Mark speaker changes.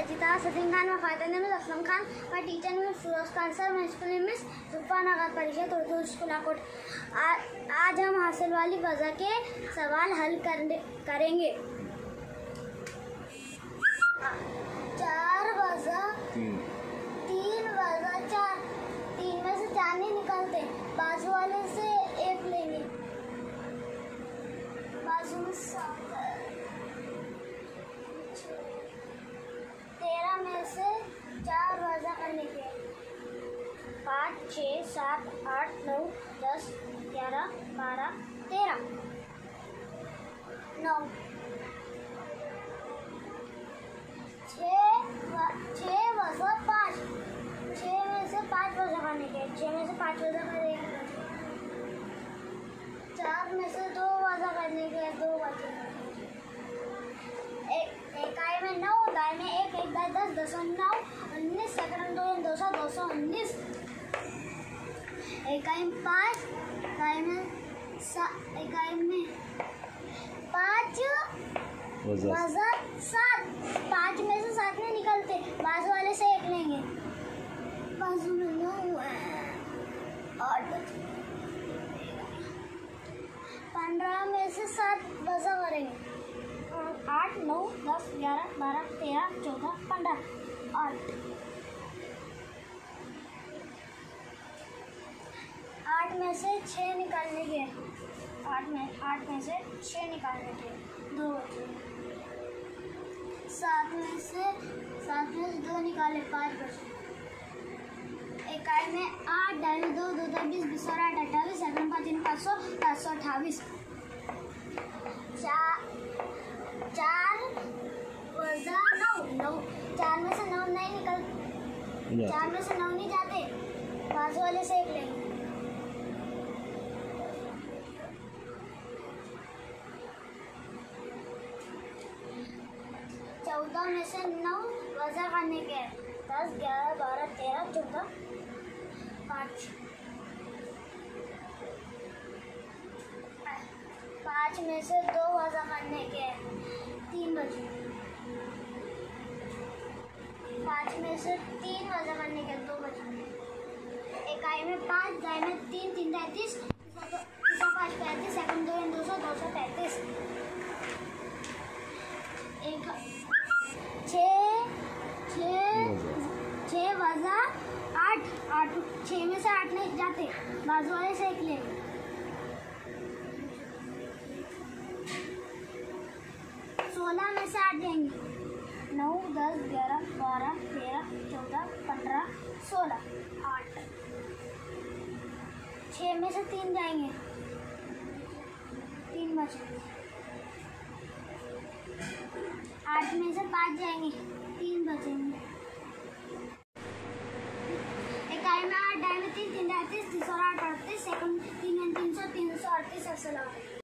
Speaker 1: Sajida, Sadeem Khan, Wafat Noor, Aslam Khan, my teacher name is Firoz Khan sir, my school name is Zulfa Nagar Parishad Urdu school Akot. आज हम हासिल वाली वज़ा के सवाल हल करेंगे। 4 वज़ा 3 वज़ा 4, 3 में से 4 नहीं निकलते, बाजू वाले से 1 लेंगे, बाजू में 7, 13 में से 4 वज़ा करने के 5, 6, 7, 8, 9, 10, 11, 12, 13, 9, 6 वज़ा 5, 6 में से 5 वज़ा करने के 6 में से 5 वज़ा करेंगे, 4 में से 2 वज़ा करने के 2 बचे, इकाई में 9, दाई में 1, 1 दाई 10, 10 और 9, 19, सेकंड 2 200, 219, इकाई में 5, इकाई में 5 वज़ा 7, 5 में से 7 नहीं निकलते, बाजू वाले से 1 लेंगे, बाजू में 9 8 बचे, 15 में से 7 वज़ा करेंगे, 8, 9, 10, 11, 12, 13, 14, 15, 8 में से 6 निकालने के 8 में से 6 निकालने के 2 बचे, 7 में से 2 निकाले 5 बचे, इकाई में 8, दाई में 2, 2 दाई 20, 20 और 8 28, 7 5 3 500, 728, 4 वज़ा 9, 4 में से 9 नहीं निकलते, 4 में से 9 नहीं जाते, बाजू वाले से 1 लेंगे, 14 में से 9 वज़ा करने के 10, 11, 12, 13, 14, 5 में से 2 वज़ा करने के 3 बचे, 5 में से 3 वज़ा करने के 2 बचे, इकाई में 5, दाई में 3, 3 33, 5 35, सेकंड 2 200, 235, 6 वज़ा 8, 6 में से 8 नहीं जाते, बाजू वाले से 1 लेंगे, 16 में से 8 जाएंगे, 9, 10, 11, 12, 13, 14, 15, 16, 8, 6 में से 3 जाएंगे, 3 बचे, 8 में से 5 जाएंगे, 3 बचेंगे,